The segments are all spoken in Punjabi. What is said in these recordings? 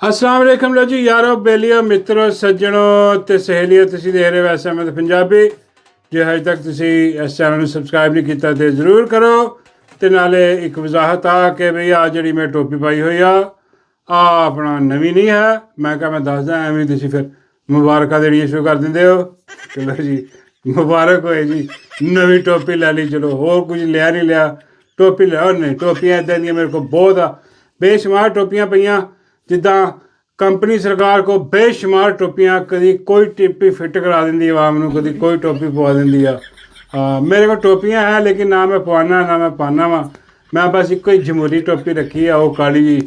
अस्सलाम वालेकुम लो जी यारो बेलियो मित्रों सज्जनों ते सहेलियों तुसीं देख रहे हो वैसे अहमद पंजाबी जे हजे तक तुसीं इस चैनल ਨੂੰ ਸਬਸਕ੍ਰਾਈਬ ਨਹੀਂ ਕੀਤਾ ਤੇ ਜ਼ਰੂਰ ਕਰੋ ਤੇ ਨਾਲੇ ਇੱਕ ਵਜ਼ਾਹਤ ਆ ਕਿ ਬਈ ਆ ਜਿਹੜੀ ਮੈਂ ਟੋਪੀ ਪਾਈ ਹੋਈ ਆ ਆਪਣਾ ਨਵੀਂ ਨਹੀਂ ਹੈ ਮੈਂ ਕਿਹਾ ਮੈਂ ਦੱਸਦਾ ਐਵੇਂ ਤੁਸੀਂ ਫਿਰ ਮੁਬਾਰਕਾਂ ਦੇਣੀਆਂ ਸ਼ੁਰੂ ਕਰ ਦਿੰਦੇ ਹੋ ਚਲੋ ਜੀ ਮੁਬਾਰਕ ਹੋਏ ਜੀ ਨਵੀਂ ਟੋਪੀ ਲੈ ਲਈ ਚਲੋ ਹੋਰ ਕੁਝ ਲਿਆ ਨਹੀਂ ਲਿਆ ਟੋਪੀ ਲਿਆ ਨਹੀਂ ਟੋਪੀਆਂ ਇੱਦਾਂ ਦੀਆਂ ਮੇਰੇ ਕੋਲ ਬਹੁਤ ਆ ਬੇਸ਼ੁਮਾਰ ਟੋਪੀਆਂ ਪਈਆਂ ਜਿੱਦਾਂ ਕੰਪਨੀ ਸਰਕਾਰ ਕੋ ਬੇਸ਼ੁਮਾਰ ਟੋਪੀਆਂ ਕਦੀ ਕੋਈ ਟੋਪੀ ਫਿੱਟ ਕਰਾ ਦਿੰਦੀ ਆਵਾਮ ਨੂੰ ਕਦੀ ਕੋਈ ਟੋਪੀ ਪਵਾ ਦਿੰਦੀ ਆ ਮੇਰੇ ਕੋਲ ਟੋਪੀਆਂ ਹੈ ਲੇਕਿਨ ਨਾ ਮੈਂ ਪਵਾਉਣਾ ਨਾ ਮੈਂ ਪਾਉਂਦਾ ਵਾਂ ਮੈਂ ਬਸ ਇੱਕੋ ਹੀ ਜਮਹੂਰੀ ਟੋਪੀ ਰੱਖੀ ਆ ਉਹ ਕਾਲੀ ਜੀ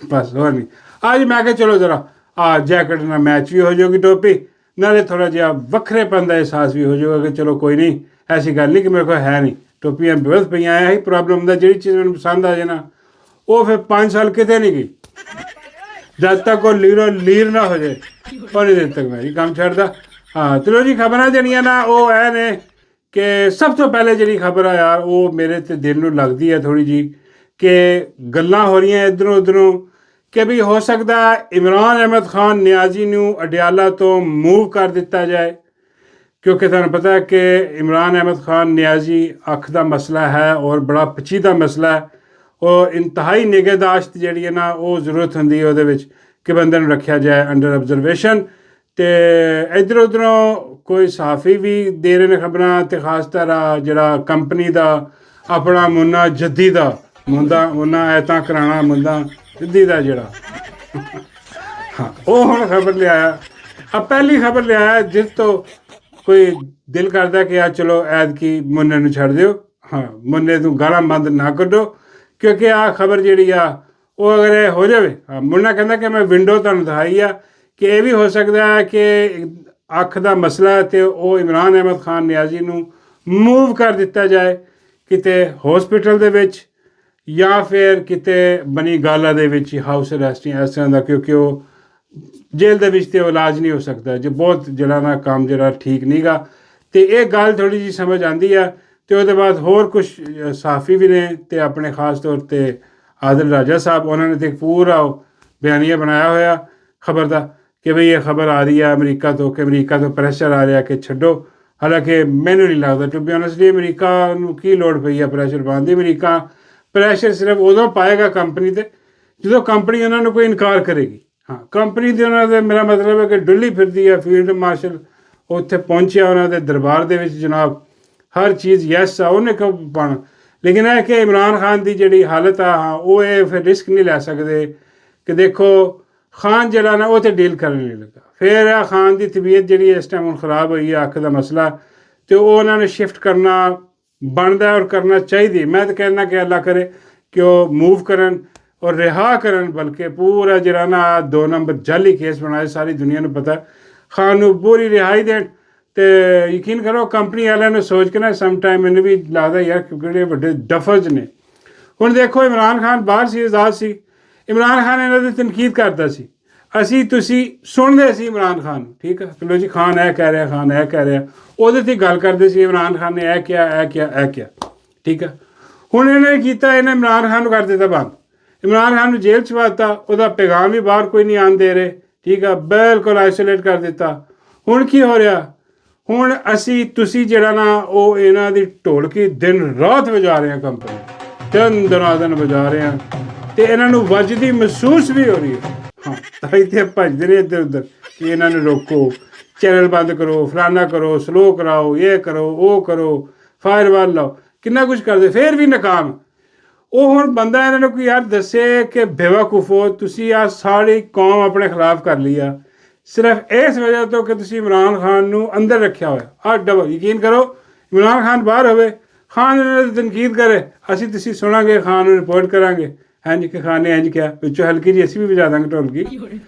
ਬਸ ਹੋਰ ਨਹੀਂ ਅੱਜ ਮੈਂ ਕਿਹਾ ਚਲੋ ਜ਼ਰਾ ਜੈਕਟ ਨਾਲ ਮੈਚ ਵੀ ਹੋ ਜਾਊਗੀ ਟੋਪੀ ਨਾਲੇ ਥੋੜ੍ਹਾ ਜਿਹਾ ਵੱਖਰੇਪਨ ਦਾ ਅਹਿਸਾਸ ਵੀ ਹੋ ਜਾਊਗਾ ਕਿ ਚਲੋ ਕੋਈ ਨਹੀਂ ਐਸੀ ਗੱਲ ਨਹੀਂ ਕਿ ਮੇਰੇ ਕੋਲ ਹੈ ਨਹੀਂ ਟੋਪੀਆਂ ਬਹੁਤ ਪਈਆਂ ਇਹੀ ਪ੍ਰੋਬਲਮ ਹੁੰਦਾ ਜਿਹੜੀ ਚੀਜ਼ ਮੈਨੂੰ ਪਸੰਦ ਆ ਜਾਏ ਨਾ ਉਹ ਫਿਰ 5 ਸਾਲ ਕਿਤੇ ਨਹੀਂ ਗਈ ਜਦ ਤੱਕ ਉਹ ਲੀਰ ਨਾ ਹੋ ਜਾਏ ਉਹਨੇ ਦੇਰ ਤੱਕ ਮੈਂ ਕੰਮ ਛੱਡਦਾ ਚਲੋ ਜੀ ਖਬਰਾਂ ਜਿਹੜੀਆਂ ਨਾ ਉਹ ਇਹ ਨੇ ਕਿ ਸਭ ਤੋਂ ਪਹਿਲੇ ਜਿਹੜੀ ਖਬਰ ਆ ਯਾਰ ਉਹ ਮੇਰੇ ਤੇ ਦਿਲ ਨੂੰ ਲੱਗਦੀ ਹੈ ਥੋੜ੍ਹੀ ਜਿਹੀ ਕਿ ਗੱਲਾਂ ਹੋ ਰਹੀਆਂ ਇੱਧਰੋਂ ਉੱਧਰੋਂ ਕਿ ਵੀ ਹੋ ਸਕਦਾ ਇਮਰਾਨ ਅਹਿਮਦ ਖਾਨ ਨਿਆਜ਼ੀ ਨੂੰ ਅਡਿਆਲਾ ਤੋਂ ਮੂਵ ਕਰ ਦਿੱਤਾ ਜਾਏ ਕਿਉਂਕਿ ਤੁਹਾਨੂੰ ਪਤਾ ਹੈ ਕਿ ਇਮਰਾਨ ਅਹਿਮਦ ਖਾਨ ਨਿਆਜ਼ੀ ਅੱਖ ਦਾ ਮਸਲਾ ਹੈ ਔਰ ਬੜਾ ਪੇਚੀਦਾ ਮਸਲਾ ਹੈ ਉਹ ਇੰਤਹਾਈ ਨਿਗਹਦਾਸ਼ਤ ਜਿਹੜੀ ਹੈ ਨਾ ਉਹ ਜ਼ਰੂਰਤ ਹੁੰਦੀ ਹੈ ਉਹਦੇ ਵਿੱਚ ਕਿ ਬੰਦੇ ਨੂੰ ਰੱਖਿਆ ਜਾਏ ਅੰਡਰ ਆਬਜ਼ਰਵੇਸ਼ਨ ਅਤੇ ਇੱਧਰੋਂ ਉੱਧਰੋਂ ਕੋਈ ਸਹਾਫੀ ਵੀ ਦੇ ਰਹੇ ਨੇ ਖਬਰਾਂ ਅਤੇ ਖਾਸ ਤਰ੍ਹਾਂ ਜਿਹੜਾ ਕੰਪਨੀ ਦਾ ਆਪਣਾ ਮੁੰਨਾ ਜੱਦੀ ਦਾ ਮੁੰਨਾ ਐਤਾਂ ਕਰਾਣਾ ਮੁੰਨਾ ਜੱਦੀ ਦਾ ਜਿਹੜਾ ਉਹ ਹੁਣ ਖਬਰ ਲਿਆਇਆ ਪਹਿਲੀ ਖਬਰ ਲਿਆਇਆ ਜਿਸ ਤੋਂ ਕੋਈ ਦਿਲ ਕਰਦਾ ਕਿ ਚਲੋ ਐਤਕੀ ਮੁੰਨੇ ਨੂੰ ਛੱਡ ਦਿਓ ਮੁੰਨੇ ਨੂੰ ਗਾਲਾਂ ਬੰਦ ਨਾ ਕੱਢੋ ਕਿਉਂਕਿ ਆਹ ਖਬਰ ਜਿਹੜੀ ਆ ਉਹ ਅਗਰ ਇਹ ਹੋ ਜਾਵੇ ਮੁੰਨਾ ਕਹਿੰਦਾ ਕਿ ਮੈਂ ਵਿੰਡੋ ਤੁਹਾਨੂੰ ਦਿਖਾਈ ਆ ਕਿ ਇਹ ਵੀ ਹੋ ਸਕਦਾ ਹੈ ਕਿ ਅੱਖ ਦਾ ਮਸਲਾ ਅਤੇ ਉਹ ਇਮਰਾਨ ਅਹਿਮਦ ਖਾਨ ਨਿਆਜ਼ੀ ਨੂੰ ਮੂਵ ਕਰ ਦਿੱਤਾ ਜਾਏ ਕਿਤੇ ਹੌਸਪੀਟਲ ਦੇ ਵਿੱਚ ਜਾਂ ਫਿਰ ਕਿਤੇ ਬਨੀ ਗਾਲਾ ਦੇ ਵਿੱਚ ਹਾਊਸ ਅਰੈਸਟ ਇਸ ਤਰ੍ਹਾਂ ਦਾ ਕਿਉਂਕਿ ਉਹ ਜੇਲ੍ਹ ਦੇ ਵਿੱਚ ਤਾਂ ਇਲਾਜ ਨਹੀਂ ਹੋ ਸਕਦਾ ਜੇ ਬਹੁਤ ਜਿਹੜਾ ਨਾ ਕੰਮ ਜਿਹੜਾ ਠੀਕ ਨਹੀਂ ਗਾ ਅਤੇ ਇਹ ਗੱਲ ਥੋੜ੍ਹੀ ਜਿਹੀ ਸਮਝ ਆਉਂਦੀ ਆ ਅਤੇ ਉਹਦੇ ਬਾਅਦ ਹੋਰ ਕੁਛ ਸਹਾਫੀ ਵੀ ਨੇ ਅਤੇ ਆਪਣੇ ਖਾਸ ਤੌਰ 'ਤੇ ਆਦਿਲ ਰਾਜਾ ਸਾਹਿਬ ਉਹਨਾਂ ਨੇ ਤਾਂ ਇੱਕ ਪੂਰਾ ਬਿਆਨੀਆ ਬਣਾਇਆ ਹੋਇਆ ਖਬਰ ਦਾ ਕਿ ਬਈ ਇਹ ਖਬਰ ਆ ਰਹੀ ਹੈ ਅਮਰੀਕਾ ਤੋਂ ਕਿ ਅਮਰੀਕਾ ਤੋਂ ਪ੍ਰੈਸ਼ਰ ਆ ਰਿਹਾ ਕਿ ਛੱਡੋ ਹਾਲਾਂਕਿ ਮੈਨੂੰ ਨਹੀਂ ਲੱਗਦਾ ਟੂ ਬੀ ਓਨੈਸਟਲੀ ਅਮਰੀਕਾ ਨੂੰ ਕੀ ਲੋੜ ਪਈ ਆ ਪ੍ਰੈਸ਼ਰ ਪਾਉਣ ਦੀ ਅਮਰੀਕਾ ਪ੍ਰੈਸ਼ਰ ਸਿਰਫ ਉਦੋਂ ਪਾਏਗਾ ਕੰਪਨੀ 'ਤੇ ਜਦੋਂ ਕੰਪਨੀ ਉਹਨਾਂ ਨੂੰ ਕੋਈ ਇਨਕਾਰ ਕਰੇਗੀ ਕੰਪਨੀ ਦੇ ਉਹਨਾਂ ਦੇ ਮੇਰਾ ਮਤਲਬ ਹੈ ਕਿ ਡੁੱਲੀ ਫਿਰਦੀ ਹੈ ਫੀਲਡ ਮਾਰਸ਼ਲ ਉੱਥੇ ਪਹੁੰਚਿਆ ਉਹਨਾਂ ਦੇ ਦਰਬਾਰ ਦੇ ਵਿੱਚ ਜਨਾਬ ਹਰ ਚੀਜ਼ ਯੈਸ ਆ ਉਹਨੇ ਕਿਉਂ ਪਾਉਣਾ ਲੇਕਿਨ ਇਹ ਕਿ ਇਮਰਾਨ ਖਾਨ ਦੀ ਜਿਹੜੀ ਹਾਲਤ ਆ ਉਹ ਇਹ ਫਿਰ ਰਿਸਕ ਨਹੀਂ ਲੈ ਸਕਦੇ ਕਿ ਦੇਖੋ ਖਾਨ ਜਿਹੜਾ ਨਾ ਉਹ ਤਾਂ ਡੀਲ ਕਰਨ ਨਹੀਂ ਲੱਗਾ ਫਿਰ ਆ ਖਾਨ ਦੀ ਤਬੀਅਤ ਜਿਹੜੀ ਇਸ ਟਾਈਮ ਹੁਣ ਖਰਾਬ ਹੋਈ ਹੈ ਅੱਖ ਦਾ ਮਸਲਾ ਅਤੇ ਉਹ ਉਹਨਾਂ ਨੇ ਸ਼ਿਫਟ ਕਰਨਾ ਬਣਦਾ ਔਰ ਕਰਨਾ ਚਾਹੀਦੀ ਮੈਂ ਤਾਂ ਕਹਿਣਾ ਕਿ ਅੱਲਾ ਕਰੇ ਕਿ ਉਹ ਮੂਵ ਕਰਨ ਔਰ ਰਿਹਾ ਕਰਨ ਬਲਕਿ ਪੂਰਾ ਜਿਹੜਾ ਨਾ 2 ਨੰਬਰ ਜਾਲੀ ਕੇਸ ਬਣਾਏ ਸਾਰੀ ਦੁਨੀਆ ਨੂੰ ਪਤਾ ਖਾਨ ਨੂੰ ਪੂਰੀ ਰਿਹਾਈ ਦੇਣ ਅਤੇ ਯਕੀਨ ਕਰੋ ਕੰਪਨੀ ਵਾਲਿਆਂ ਨੂੰ ਸੋਚ ਕੇ ਨਾ ਸਮ ਟਾਈਮ ਮੈਨੂੰ ਵੀ ਲੱਗਦਾ ਯਾਰ ਕਿਉਂਕਿ ਜਿਹੜੇ ਵੱਡੇ ਡਫਰਜ਼ ਨੇ ਹੁਣ ਦੇਖੋ ਇਮਰਾਨ ਖਾਨ ਬਾਹਰ ਸੀ ਆਜ਼ਾਦ ਸੀ ਇਮਰਾਨ ਖਾਨ ਇਹਨਾਂ ਦੀ ਤਨਕੀਦ ਕਰਦਾ ਸੀ ਅਸੀਂ ਤੁਸੀਂ ਸੁਣਦੇ ਸੀ ਇਮਰਾਨ ਖਾਨ ਨੂੰ ਠੀਕ ਹੈ ਚਲੋ ਜੀ ਖਾਨ ਇਹ ਕਹਿ ਰਿਹਾ ਖਾਨ ਇਹ ਕਹਿ ਰਿਹਾ ਉਹਦੇ 'ਤੇ ਗੱਲ ਕਰਦੇ ਸੀ ਇਮਰਾਨ ਖਾਨ ਨੇ ਇਹ ਕਿਹਾ ਠੀਕ ਹੈ ਹੁਣ ਇਹਨੇ ਕੀਤਾ ਇਹਨੇ ਇਮਰਾਨ ਖਾਨ ਨੂੰ ਕਰ ਦਿੱਤਾ ਬੰਦ ਇਮਰਾਨ ਖਾਨ ਨੂੰ ਜੇਲ੍ਹ 'ਚ ਪਾਤਾ ਉਹਦਾ ਪੈਗਾਮ ਵੀ ਬਾਹਰ ਕੋਈ ਨਹੀਂ ਆਉਣ ਦੇ ਰਹੇ ਠੀਕ ਆ ਬਿਲਕੁਲ ਆਈਸੋਲੇਟ ਕਰ ਦਿੱਤਾ ਹੁਣ ਕੀ ਹੋ ਰਿਹਾ ਹੁਣ ਤੁਸੀਂ ਜਿਹੜਾ ਨਾ ਉਹ ਇਹਨਾਂ ਦੀ ਢੋਲਕੀ ਦਿਨ ਰਾਤ ਵਜਾ ਰਹੇ ਹਾਂ ਕੰਪਨੀ ਦਿਨ ਵਜਾ ਰਹੇ ਹਾਂ ਅਤੇ ਇਹਨਾਂ ਨੂੰ ਵੱਜਦੀ ਮਹਿਸੂਸ ਵੀ ਹੋ ਰਹੀ ਹੈ ਤਾਂ ਇੱਥੇ ਭੱਜਦੇ ਨੇ ਇੱਧਰ ਉੱਧਰ ਕਿ ਇਹਨਾਂ ਨੂੰ ਰੋਕੋ ਚੈਨਲ ਬੰਦ ਕਰੋ ਫਲਾਨਾ ਕਰੋ ਸਲੋ ਕਰਾਓ ਇਹ ਕਰੋ ਉਹ ਕਰੋ ਫਾਇਰਵਾਲ ਲਾਓ ਕਿੰਨਾ ਕੁਛ ਕਰਦੇ ਫਿਰ ਵੀ ਨਾਕਾਮ ਉਹ ਹੁਣ ਬੰਦਾ ਇਹਨਾਂ ਨੂੰ ਕੋਈ ਯਾਰ ਦੱਸੇ ਕਿ ਬੇਵਕੂਫੋ ਤੁਸੀਂ ਆਹ ਸਾਰੀ ਕੌਮ ਆਪਣੇ ਖਿਲਾਫ ਕਰ ਲਈ ਆ ਸਿਰਫ ਇਸ ਵਜ੍ਹਾ ਤੋਂ ਕਿ ਤੁਸੀਂ ਇਮਰਾਨ ਖਾਨ ਨੂੰ ਅੰਦਰ ਰੱਖਿਆ ਹੋਇਆ ਡਬਲ ਯਕੀਨ ਕਰੋ ਇਮਰਾਨ ਖਾਨ ਬਾਹਰ ਹੋਵੇ ਖਾਨ ਇਹਨਾਂ ਦੀ ਤਨਕੀਦ ਕਰੇ ਤੁਸੀਂ ਸੁਣਾਂਗੇ ਖਾਨ ਨੂੰ ਰਿਪੋਰਟ ਕਰਾਂਗੇ ਹਾਂਜੀ ਕਿ ਖਾਨ ਨੇ ਇੰਝ ਕਿਹਾ ਵਿੱਚੋਂ ਹਲਕੀ ਜੀ ਅਸੀਂ ਵੀ ਵਜਾ ਦਾਂਗੇ ਢੋਲਕੀ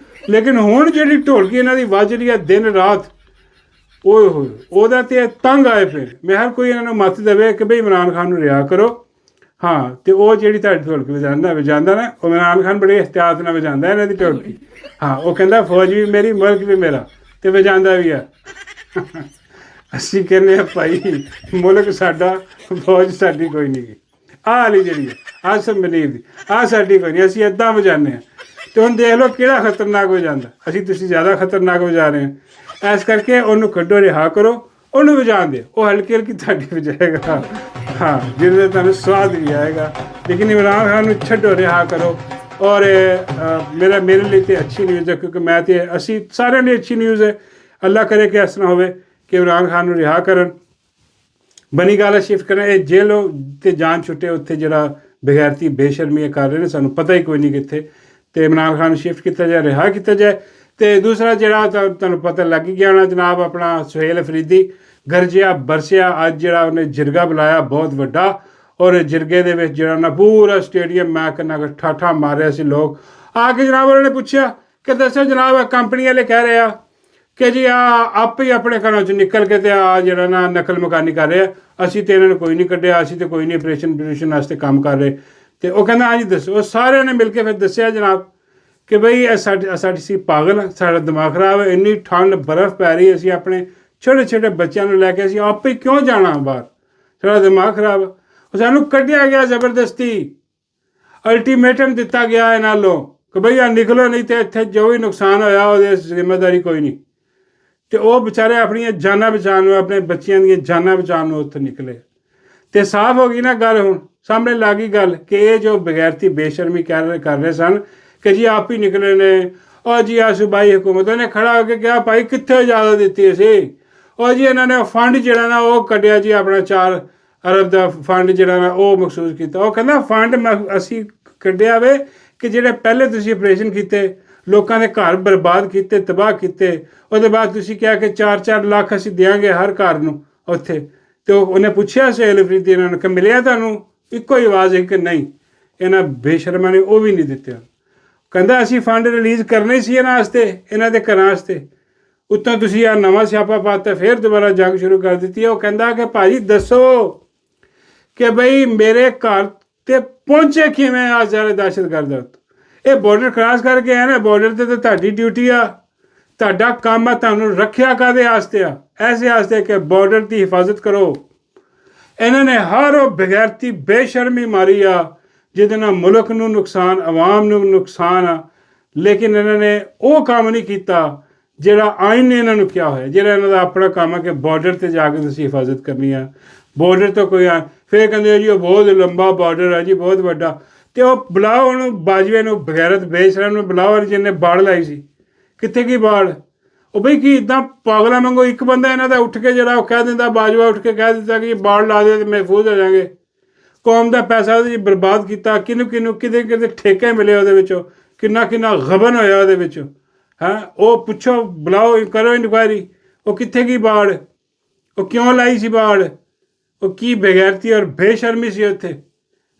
ਲੇਕਿਨ ਹੁਣ ਜਿਹੜੀ ਢੋਲਕੀ ਇਹਨਾਂ ਦੀ ਵੱਜ ਰਹੀ ਹੈ ਦਿਨ ਰਾਤ ਉਹਦਾ ਤੇ ਤੰਗ ਆਏ ਪਏ ਮੈਂ ਹਰ ਕੋਈ ਇਹਨਾਂ ਨੂੰ ਮੱਤ ਦੇਵੇ ਕਿ ਬਈ ਇਮਰਾਨ ਖਾਨ ਨੂੰ ਰਿਹਾ ਕਰੋ ਅਤੇ ਉਹ ਜਿਹੜੀ ਤੁਹਾਡੀ ਢੋਲਕੀ ਵਜਾਉਂਦਾ ਨਾ ਉਹ ਇਮਰਾਨ ਖਾਨ ਬੜੇ ਇhtiyਾਤ ਨਾਲ ਵਜਾਉਂਦਾ ਇਹਨਾਂ ਦੀ ਢੋਲਕੀ ਉਹ ਕਹਿੰਦਾ ਫੌਜ ਵੀ ਮੇਰੀ ਮੁਲਕ ਵੀ ਮੇਰਾ ਅਤੇ ਵਜਾਉਂਦਾ ਵੀ ਆ ਅਸੀਂ ਕਹਿੰਦੇ ਹਾਂ ਭਾਈ ਮੁਲਕ ਸਾਡਾ ਫੌਜ ਸਾਡੀ ਕੋਈ ਨਹੀਂ ਗੀ ਆਹ ਵਾਲੀ ਜਿਹੜੀ ਹੈ ਆਹ ਸਭ ਮਨੀਰ ਦੀ ਆਹ ਸਾਡੀ ਕੋਈ ਨਹੀਂ ਅਸੀਂ ਇੱਦਾਂ ਵਜਾਉਂਦੇ ਹਾਂ ਤੇ ਹੁਣ ਦੇਖ ਲਓ ਕਿਹੜਾ ਖਤਰਨਾਕ ਹੋ ਜਾਂਦਾ। ਅਸੀਂ ਤੁਸੀਂ ਜ਼ਿਆਦਾ ਖਤਰਨਾਕ ਹੋ ਜਾ ਰਹੇ ਹਾਂ। ਇਸ ਕਰਕੇ ਉਹਨੂੰ ਕੱਢੋ, ਰਿਹਾ ਕਰੋ, ਉਹਨੂੰ ਵਜਾਉਣ ਦਿਓ, ਉਹ ਹਲਕੀ ਹਲਕੀ ਤੁਹਾਡੀ ਵਜਾਏਗਾ, ਹਾਂ, ਜਿਹਦੇ ਤੁਹਾਨੂੰ ਸਵਾਦ ਵੀ ਆਏਗਾ। ਲੇਕਿਨ ਇਮਰਾਨ ਖਾਨ ਨੂੰ ਛੱਡੋ, ਰਿਹਾ ਕਰੋ। ਔਰ ਮੇਰੇ ਲਈ ਤਾਂ ਅੱਛੀ ਨਿਊਜ਼ ਹੈ, ਕਿਉਂਕਿ ਮੈਂ ਤਾਂ ਅਸੀਂ ਸਾਰਿਆਂ ਲਈ ਅੱਛੀ ਨਿਊਜ਼ ਹੈ। ਅੱਲਾ ਕਰੇ ਕਿ ਇਸ ਤਰ੍ਹਾਂ ਹੋਵੇ ਕਿ ਇਮਰਾਨ ਖਾਨ ਨੂੰ ਰਿਹਾ ਕਰਨ, ਬਣੀ ਗੱਲ ਸ਼ਿਫਟ ਕਰਨ। ਇਹ ਜੇਲੋਂ ਤੇ ਜਾਨ ਛੁੱਟੇ ਉੱਥੇ ਜਿਹੜਾ ਬਗੈਰਤੀ ਬੇਸ਼ਰਮੀਆਂ ਕਰ ਰਹੇ ਨੇ, ਸਾਨੂੰ ਪਤਾ ਹੀ ਕੋਈ ਨਹੀਂ ਕਿੱਥੇ, ਤੇ ਇਮਰਾਨ ਖਾਨ ਨੂੰ ਸ਼ਿਫਟ ਕੀਤਾ ਜਾਏ, ਰਿਹਾ ਕੀਤਾ ਜਾਏ। ਤੇ ਦੂਸਰਾ ਜਿਹੜਾ ਤੁਹਾਨੂੰ ਪਤਾ ਲੱਗ ਹੀ ਗਿਆ ਹੋਣਾ, ਜਨਾਬ ਆਪਣਾ ਸੁਹੇਲ ਅਫਰੀਦੀ ਗਰਜਿਆ ਬਰਸਿਆ ਅੱਜ ਜਿਹੜਾ ਉਹਨੇ ਜਿਰਗਾ ਬੁਲਾਇਆ ਬਹੁਤ ਵੱਡਾ, ਔਰ ਜਿਰਗੇ ਦੇ ਵਿੱਚ ਜਿਹੜਾ ਨਾ ਪੂਰਾ ਸਟੇਡੀਅਮ ਮੈਂ ਕਹਿੰਦਾ ਕਿ ਠਾਠਾ ਮਾਰਿਆ ਸੀ। ਲੋਕ ਆ ਕੇ ਜਨਾਬ ਉਹਨਾਂ ਨੇ ਪੁੱਛਿਆ ਕਿ ਦੱਸੋ ਜਨਾਬ, ਕੰਪਨੀ ਵਾਲੇ ਕਹਿ ਰਹੇ ਆ ਕਿ ਜੀ ਆਪੇ ਹੀ ਆਪਣੇ ਘਰਾਂ 'ਚ ਨਿਕਲ ਕੇ ਤੇ ਜਿਹੜਾ ਨਾ ਨਕਲ ਮਕਾਨੀ ਕਰ ਰਹੇ ਆ, ਅਸੀਂ ਤੇ ਇਹਨਾਂ ਨੂੰ ਕੋਈ ਨਹੀਂ ਕੱਢਿਆ, ਅਸੀਂ ਤੇ ਕੋਈ ਨਹੀਂ ਆਪਰੇਸ਼ਨ ਵਾਸਤੇ ਕੰਮ ਕਰ ਰਹੇ। ਤੇ ਉਹ ਕਹਿੰਦਾ ਹਾਂਜੀ ਦੱਸੋ। ਉਹ ਸਾਰਿਆਂ ਨੇ ਮਿਲ ਕੇ ਫਿਰ ਦੱਸਿਆ ਜਨਾਬ ਕਿ ਬਈ ਇਹ ਸਾਡੀ ਸੀ ਪਾਗਲ, ਸਾਡਾ ਦਿਮਾਗ ਖਰਾਬ ਹੈ, ਇੰਨੀ ਠੰਡ ਬਰਫ਼ ਪੈ ਰਹੀ, ਅਸੀਂ ਆਪਣੇ ਛੋਟੇ ਛੋਟੇ ਬੱਚਿਆਂ ਨੂੰ ਲੈ ਕੇ ਅਸੀਂ ਆਪੇ ਕਿਉਂ ਜਾਣਾ ਬਾਹਰ, ਸਾਡਾ ਦਿਮਾਗ ਖਰਾਬ। ਉਹ ਸਾਨੂੰ ਕੱਢਿਆ ਗਿਆ ਜ਼ਬਰਦਸਤੀ, ਅਲਟੀਮੇਟਮ ਦਿੱਤਾ ਗਿਆ ਇਹਨਾਂ ਨਾਲੋਂ ਕਿ ਬਈ ਆ ਨਿਕਲੋ, ਨਹੀਂ ਤੇ ਇੱਥੇ ਜੋ ਵੀ ਨੁਕਸਾਨ ਹੋਇਆ ਉਹਦੀ ਜ਼ਿੰਮੇਦਾਰੀ ਕੋਈ ਨਹੀਂ। ਤੇ ਉਹ ਵਿਚਾਰੇ ਆਪਣੀਆਂ ਜਾਨਾਂ ਬਚਾਉਣ ਨੂੰ, ਆਪਣੇ ਬੱਚਿਆਂ ਦੀਆਂ ਜਾਨਾਂ ਬਚਾਉਣ ਨੂੰ ਉੱਥੋਂ ਨਿਕਲੇ। ਤੇ ਸਾਫ਼ ਹੋ ਗਈ ਨਾ ਗੱਲ, ਹੁਣ ਸਾਹਮਣੇ ਲੱਗ ਗਈ ਗੱਲ ਕਿ ਇਹ ਜੋ ਬਗੈਰਤੀ ਬੇਸ਼ਰਮੀ ਕਰ ਰਹੇ ਸਨ ਕਿ ਜੀ ਆਪ ਹੀ ਨਿਕਲੇ ਨੇ। ਉਹ ਜੀ ਆ ਸੂਬਾਈ ਹੁਕੂਮਤ ਨੇ ਖੜਾ ਹੋ ਕੇ ਕਿਹਾ ਭਾਈ ਕਿੱਥੇ ਇਜਾਜ਼ਤ ਦਿੱਤੀ ਸੀ। ਉਹ ਜੀ ਇਹਨਾਂ ਨੇ ਫੰਡ ਜਿਹੜਾ ਨਾ ਉਹ ਕੱਢਿਆ ਜੀ, ਆਪਣਾ 4 ਅਰਬ ਦਾ ਫੰਡ ਜਿਹੜਾ ਨਾ ਉਹ ਮਖਸੂਸ ਕੀਤਾ। ਉਹ ਕਹਿੰਦਾ ਫੰਡ ਅਸੀਂ ਕੱਢਿਆ ਵੇ ਕਿ ਜਿਹੜੇ ਪਹਿਲੇ ਤੁਸੀਂ ਆਪਰੇਸ਼ਨ ਕੀਤੇ, ਲੋਕਾਂ ਦੇ ਘਰ ਬਰਬਾਦ ਕੀਤੇ, ਤਬਾਹ ਕੀਤੇ, ਉਹਦੇ ਬਾਅਦ ਤੁਸੀਂ ਕਿਹਾ ਕਿ 4-4 ਲੱਖ ਅਸੀਂ ਦਿਆਂਗੇ ਹਰ ਘਰ ਨੂੰ ਉੱਥੇ। ਤੇ ਉਹਨੇ ਪੁੱਛਿਆ ਸੁਹੇਲ ਅਫਰੀਦੀ ਇਹਨਾਂ ਨੂੰ ਕਿ ਮਿਲਿਆ ਤੁਹਾਨੂੰ? ਇੱਕੋ ਹੀ ਆਵਾਜ਼ ਹੈ ਕਿ ਨਹੀਂ। ਇਹਨਾਂ ਬੇਸ਼ਰਮਾਂ ਨੇ ਉਹ ਵੀ ਨਹੀਂ ਦਿੱਤੇ। ਕਹਿੰਦਾ ਅਸੀਂ ਫੰਡ ਰਿਲੀਜ਼ ਕਰਨੇ ਸੀ ਇਹਨਾਂ ਵਾਸਤੇ, ਇਹਨਾਂ ਦੇ ਘਰਾਂ ਵਾਸਤੇ, ਉੱਤੋਂ ਤੁਸੀਂ ਆ ਨਵਾਂ ਸਿਆਪਾ ਪਾਤਾ, ਫਿਰ ਦੁਬਾਰਾ ਜੰਗ ਸ਼ੁਰੂ ਕਰ ਦਿੱਤੀ ਹੈ। ਉਹ ਕਹਿੰਦਾ ਕਿ ਭਾਜੀ ਦੱਸੋ ਕਿ ਬਈ ਮੇਰੇ ਘਰ ਤੇ ਪਹੁੰਚੇ ਕਿਵੇਂ ਆ ਸਾਰੇ ਦਹਿਸ਼ਤਗਰਦ? ਇਹ ਬਾਰਡਰ ਕ੍ਰਾਸ ਕਰਕੇ ਆਏ ਨਾ, ਬਾਰਡਰ 'ਤੇ ਤਾਂ ਤੁਹਾਡੀ ਡਿਊਟੀ ਆ, ਤੁਹਾਡਾ ਕੰਮ ਆ, ਤੁਹਾਨੂੰ ਰੱਖਿਆ ਕਾਹਦੇ ਵਾਸਤੇ ਆ? ਐਸੇ ਵਾਸਤੇ ਕਿ ਬਾਰਡਰ ਦੀ ਹਿਫਾਜ਼ਤ ਕਰੋ। ਇਹਨਾਂ ਨੇ ਹਰ ਉਹ ਬਗੈਰਤੀ ਬੇਸ਼ਰਮੀ ਮਾਰੀ ਆ ਜਿਹਦੇ ਨਾਲ ਮੁਲਕ ਨੂੰ ਨੁਕਸਾਨ, ਆਵਾਮ ਨੂੰ ਨੁਕਸਾਨ ਆ। ਲੇਕਿਨ ਇਹਨਾਂ ਨੇ ਉਹ ਕੰਮ ਨਹੀਂ ਕੀਤਾ ਜਿਹੜਾ ਆਇਨ ਨੇ ਇਹਨਾਂ ਨੂੰ ਕਿਹਾ ਹੋਇਆ, ਜਿਹੜਾ ਇਹਨਾਂ ਦਾ ਆਪਣਾ ਕੰਮ ਹੈ ਕਿ ਬਾਰਡਰ 'ਤੇ ਜਾ ਕੇ ਤੁਸੀਂ ਹਿਫਾਜ਼ਤ ਕਰਨੀ ਆ। ਬਾਰਡਰ ਤੋਂ ਕੋਈ ਫਿਰ ਕਹਿੰਦੇ ਜੀ ਉਹ ਬਹੁਤ ਲੰਬਾ ਬਾਰਡਰ ਹੈ ਜੀ, ਬਹੁਤ ਵੱਡਾ। ਤੇ ਉਹ ਬੁਲਾਓ ਉਹਨੂੰ, ਬਾਜਵੇ ਨੂੰ, ਬਗੈਰਤ ਬੇਸ਼ਰਮ ਨੂੰ ਬੁਲਾਓ ਜਿਹਨੇ ਬਾੜ ਲਾਈ ਸੀ। ਕਿੱਥੇ ਕੀ ਬਾੜ? ਉਹ ਬਈ ਕੀ ਇੱਦਾਂ ਪਾਗਲਾਂ ਵਾਂਗੂ ਇੱਕ ਬੰਦਾ ਇਹਨਾਂ ਦਾ ਉੱਠ ਕੇ ਜਿਹੜਾ ਉਹ ਕਹਿ ਦਿੰਦਾ, ਬਾਜਵਾ ਉੱਠ ਕੇ ਕਹਿ ਦਿੱਤਾ ਕਿ ਬਾੜ ਲਾ ਦੇ ਤੇ ਮਹਿਫੂਜ਼ ਹੋ ਜਾਵਾਂਗੇ। ਕੌਮ ਦਾ ਪੈਸਾ ਉਹਦੇ ਬਰਬਾਦ ਕੀਤਾ, ਕਿਹਨੂੰ ਕਿਤੇ ਠੇਕੇ ਮਿਲੇ ਉਹਦੇ ਵਿੱਚੋਂ, ਕਿੰਨਾ ਗਬਨ ਹੋਇਆ ਉਹਦੇ ਵਿੱਚ। ਹਾਂ, ਉਹ ਪੁੱਛੋ, ਬੁਲਾਓ, ਕਰੋ ਇਨਕੁਆਇਰੀ, ਉਹ ਕਿੱਥੇ ਕੀ ਬਾੜ, ਉਹ ਕਿਉਂ ਲਾਈ ਸੀ ਬਾੜ, ਉਹ ਕੀ ਬੇਗੈਰਤੀ ਔਰ ਬੇਸ਼ਰਮੀ ਸੀ ਉੱਥੇ।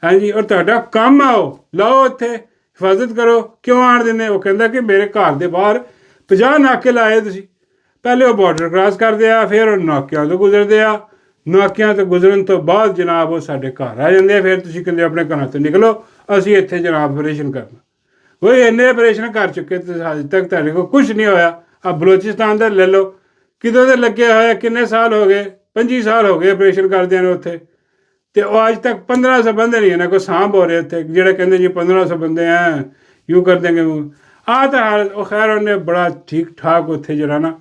ਹਾਂਜੀ, ਔਰ ਤੁਹਾਡਾ ਕੰਮ ਆ ਉਹ ਲਾਓ ਉੱਥੇ, ਹਿਫਾਜ਼ਤ ਕਰੋ, ਕਿਉਂ ਆਣ ਦਿੰਦੇ? ਉਹ ਕਹਿੰਦਾ ਕਿ ਮੇਰੇ ਘਰ ਦੇ ਬਾਹਰ 50 ਨਾਕੇ ਲਾਏ ਤੁਸੀਂ। ਪਹਿਲੇ ਉਹ ਬਾਰਡਰ ਕ੍ਰਾਸ ਕਰਦੇ ਆ, ਫਿਰ ਉਹ ਨਾਕਿਆਂ ਤੋਂ ਗੁਜ਼ਰਦੇ ਆ, ਨਾਕਿਆਂ ਤੋਂ ਗੁਜ਼ਰਨ ਤੋਂ ਬਾਅਦ ਜਨਾਬ ਉਹ ਸਾਡੇ ਘਰ ਆ ਜਾਂਦੇ ਆ। ਫਿਰ ਤੁਸੀਂ ਕਹਿੰਦੇ ਆਪਣੇ ਘਰਾਂ ਤੋਂ ਨਿਕਲੋ, ਅਸੀਂ ਇੱਥੇ ਜਨਾਬ ਆਪਰੇਸ਼ਨ ਕਰਨਾ। ਕੋਈ ਇੰਨੇ ਆਪਰੇਸ਼ਨ ਕਰ ਚੁੱਕੇ ਤੇ ਅਜੇ ਤੱਕ ਤੁਹਾਡੇ ਕੋਲ ਕੁਛ ਨਹੀਂ ਹੋਇਆ। ਆ ਬਲੋਚਿਸਤਾਨ ਦਾ ਲੈ ਲਓ, ਕਿਦੋਂ ਦੇ ਲੱਗੇ ਹੋਏ, ਕਿੰਨੇ ਸਾਲ ਹੋ ਗਏ, 25 ਸਾਲ ਹੋ ਗਏ ਆਪਰੇਸ਼ਨ ਕਰਦਿਆਂ ਨੂੰ ਉੱਥੇ। ਤੇ ਉਹ ਅੱਜ ਤੱਕ 1500 ਬੰਦੇ ਨਹੀਂ ਇਹਨਾਂ ਕੋਈ ਸਾਂਭ ਹੋ ਰਹੇ ਉੱਥੇ, ਜਿਹੜੇ ਕਹਿੰਦੇ ਜੀ 1500 ਬੰਦੇ ਹੈ ਯੂ ਕਰ ਦੇਂਗੇ। ਆਹ ਤਾਂ ਹਾਲ। ਉਹ ਖੈਰ ਉਹਨੇ ਬੜਾ ਠੀਕ ਠਾਕ ਉੱਥੇ ਜਿਹੜਾ ਨਾ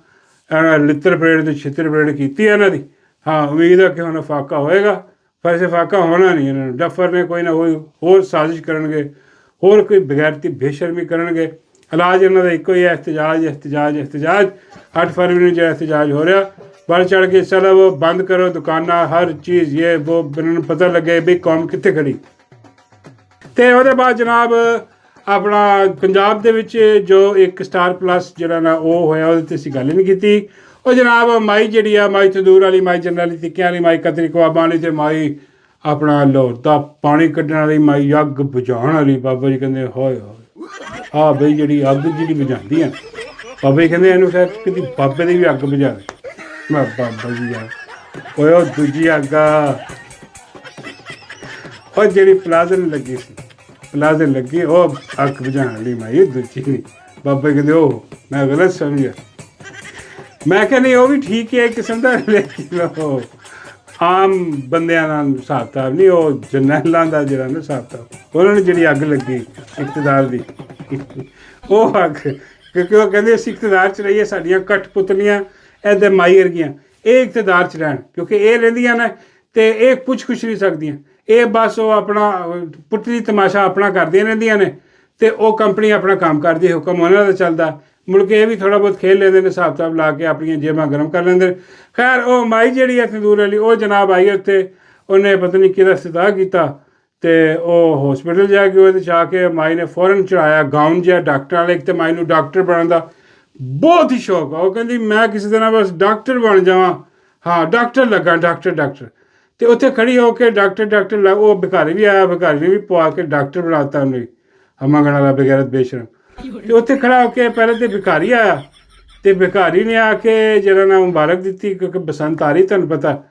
ਲਿੱਤਰ ਪਰੇਡ ਤੇ ਛਿੱਤਰ ਪਰੇਡ ਕੀਤੀ ਇਹਨਾਂ ਦੀ। ਹਾਂ, ਉਮੀਦ ਹੈ ਕਿ ਹੁਣ ਫਾਕਾ ਹੋਏਗਾ, ਪਰ ਸੇ ਫਾਕਾ ਹੋਣਾ ਨਹੀਂ। ਇਹਨਾਂ ਨੂੰ ਡਫਰ ਨੇ ਕੋਈ ਨਾ ਕੋਈ ਹੋਰ ਸਾਜ਼ਿਸ਼ ਕਰਨਗੇ, ਹੋਰ ਕੋਈ ਬਗੈਰਤੀ ਬੇਸ਼ਰਮੀ ਕਰਨਗੇ। ਇਲਾਜ ਇਹਨਾਂ ਦਾ ਇੱਕੋ ਹੀ ਹੈ, ਇhtਜਾਜ। 8 ਫਰਵਰੀ ਨੂੰ ਜਿਹੜਾ ਇhtਜਾਜ ਹੋ ਰਿਹਾ, बढ़ चढ़ के चलो वो बंद करो दुकाना, हर चीज़ ये वो पता लगे भी कौम कितने खड़ी। तो वो बाद जनाब अपना पंजाब दे विच जो एक स्टार प्लस जरा ना वो होया उहदे ते गल नहीं की। वो जनाब माई जी माई तंदूर वाली, माई जनरली टिक्कियां वाली, माई कतरी कबाबां वाली, तो माई अपना लाहौर दा पानी कड्ढण वाली, माई अग बुझाउण वाली। बाबा जी कहंदे होए होए हाँ बई जी अग जी बुझाती है, बाबा जी कहंदे इहनूं फिर किसी बाबे दी भी अग बुझा दे। मैं बाबा जी यार ओए दूजी अग और जी प्लाजन लगी सी, प्लाजन लगी वो अग बुझाने वाली माई दूजी नहीं। बाबा कहते ओह मैं गलत समझ गया। मैं क्या नहीं वो भी ठीक है किस्म का, लेकिन वो आम बंदियां नाल हिसाब किताब नहीं, वो जरनैलां दा जिहड़ा ना हिसाब किताब, उन्होंने जी अग लगी इकतदार दी। ਉਹ ਹੱਕ, ਕਿਉਂਕਿ ਉਹ ਕਹਿੰਦੇ ਅਸੀਂ ਇਕਤਦਾਰ 'ਚ ਰਹੀਏ, ਸਾਡੀਆਂ ਕਠਪੁਤਲੀਆਂ ਇੱਧਰ ਮਾਈ ਵਰਗੀਆਂ ਇਹ ਇਕਤਦਾਰ 'ਚ ਰਹਿਣ, ਕਿਉਂਕਿ ਇਹ ਰਹਿੰਦੀਆਂ ਨੇ ਤੇ ਇਹ ਪੁੱਛ ਕੁਛ ਨਹੀਂ ਸਕਦੀਆਂ, ਇਹ ਬਸ ਉਹ ਆਪਣਾ ਪੁੱਤਰੀ ਤਮਾਸ਼ਾ ਆਪਣਾ ਕਰਦੀਆਂ ਰਹਿੰਦੀਆਂ ਨੇ ਤੇ ਉਹ ਕੰਪਨੀ ਆਪਣਾ ਕੰਮ ਕਰਦੀ, ਹੁਕਮ ਉਹਨਾਂ ਦਾ ਚੱਲਦਾ। ਮੁੜ ਕੇ ਇਹ ਵੀ ਥੋੜ੍ਹਾ ਬਹੁਤ ਖੇਡ ਲੈਂਦੇ ਨੇ, ਹਿਸਾਬ ਕਿਤਾਬ ਲਾ ਕੇ ਆਪਣੀਆਂ ਜੇਬਾਂ ਗਰਮ ਕਰ ਲੈਂਦੇ ਨੇ। ਖੈਰ ਉਹ ਮਾਈ ਜਿਹੜੀ ਹੈ ਤੰਦੂਰ ਵਾਲੀ, ਉਹ ਜਨਾਬ ਆਈ ਉੱਥੇ, ਉਹਨੇ ਪਤਾ ਨਹੀਂ ਕਿਹਦਾ ਇਫਤਿਤਾਹ ਕੀਤਾ ਤੇ ਉਹ ਹੌਸਪੀਟਲ ਜਾ ਕੇ ਉਹਦੇ 'ਚ ਆ ਕੇ ਮਾਈ ਨੇ ਫੌਰਨ ਚੜਾਇਆ ਗਾਊਨ ਜਿਹਾ ਡਾਕਟਰ ਵਾਲੇ। ਇੱਕ ਤਾਂ ਮਾਈ ਨੂੰ ਡਾਕਟਰ ਬਣਨ ਦਾ ਬਹੁਤ ਹੀ ਸ਼ੌਕ ਆ, ਉਹ ਕਹਿੰਦੀ ਮੈਂ ਕਿਸੇ ਦਿਨ ਬਸ ਡਾਕਟਰ ਬਣ ਜਾਵਾਂ, ਹਾਂ ਡਾਕਟਰ ਲੱਗਾ, ਡਾਕਟਰ। ਤੇ ਉੱਥੇ ਖੜੀ ਹੋ ਕੇ ਡਾਕਟਰ ਉਹ ਭਿਖਾਰੀ ਵੀ ਆਇਆ, ਭਿਖਾਰੀ ਨੇ ਵੀ ਪਵਾ ਕੇ ਡਾਕਟਰ ਬਣਾਤਾ ਉਹਨੇ, ਮੰਗਣ ਵਾਲਾ ਬਗੈਰਤ ਬੇਸ਼ਰਮ। ਤੇ ਉੱਥੇ ਖੜਾ ਹੋ ਕੇ ਪਹਿਲੇ ਤੇ ਭਿਖਾਰੀ ਆਇਆ ਤੇ ਭਿਖਾਰੀ ਨੇ ਆ ਕੇ ਜਿਹੜਾ ਨਾ ਮੁਬਾਰਕ ਦਿੱਤੀ, ਕਿਉਂਕਿ ਬਸੰਤ ਆ ਰਹੀ ਤੁਹਾਨੂੰ ਪਤਾ।